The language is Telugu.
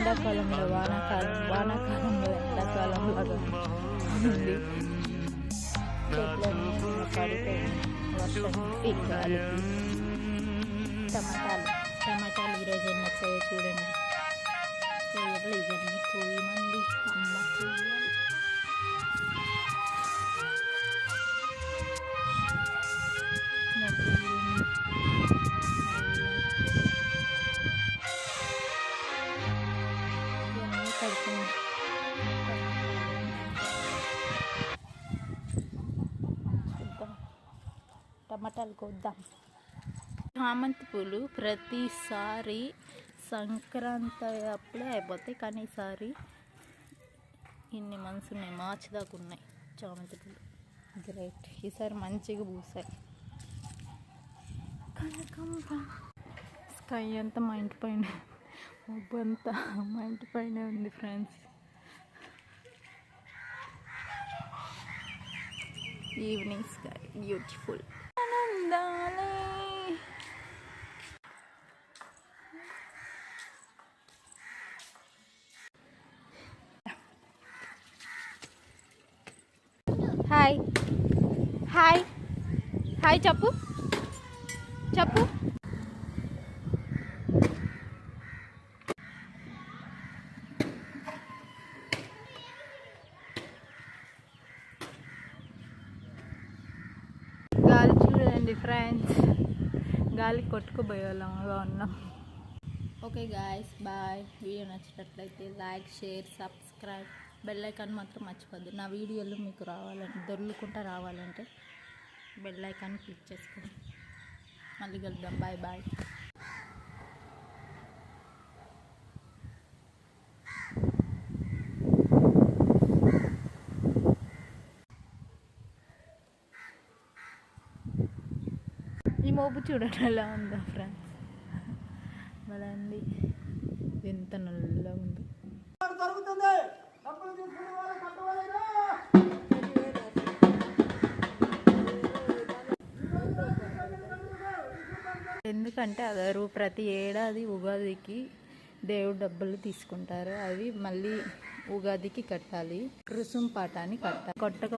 ఎండాకాలంలో వానాకాలం, వానాకాలంలో ఎండాకాలం లాగా ఉంది. చెట్లన్నీ పడిపోయి వర్షంకి గాలికి. టమాటాలు ఈరోజు ఎన్ని వచ్చాయో చూడండి. ఇవన్నీ పోయినండి అమ్మ పోయాలి. ఇవన్నీ కడుతుంది. టమాటాలు కొద్దాం. చామంతి పూలు ప్రతిసారి సంక్రాంతి అప్పుడే అయిపోతాయి, కానీ ఈసారి ఇన్ని మంత్స్ ఉన్నాయి, మార్చి దాకా ఉన్నాయి చామంతి పూలు. గ్రేట్, ఈసారి మంచిగా పూసాయి. స్కై అంతా మా ఇంటి పైన, మబ్బు అంతా మా ఇంటి పైన ఉంది friends. Evening sky beautiful. Hi hi hi చెప్పు చెప్పు. గాలి చూడండి ఫ్రెండ్స్, గాలి కొట్టుకుపోయేలాగా ఉన్నాం. Okay guys, bye. వీడియో నచ్చినట్లయితే like, share, subscribe, bell icon మాత్రం మర్చిపోద్దు. నా వీడియోలు మీకు రావాలంటే, దొర్లుకుంటా రావాలంటే బెల్ ఐకాన్ క్లిక్ చేసుకోండి. మళ్ళీ కలుద్దాం. Bye bye. ఈ మోపు చూడండి ఎలా ఉందో ఫ్రెండ్స్, మళ్ళీ ఎంత నల్లగా ఉంది. ఎందుకంటే అదరు ప్రతి ఏడాది ఉగాదికి దేవుడు డబ్బులు తీసుకుంటారు, అవి మళ్ళీ ఉగాదికి కట్టాలి. రుసుం పాటాన్ని కట్టాలి.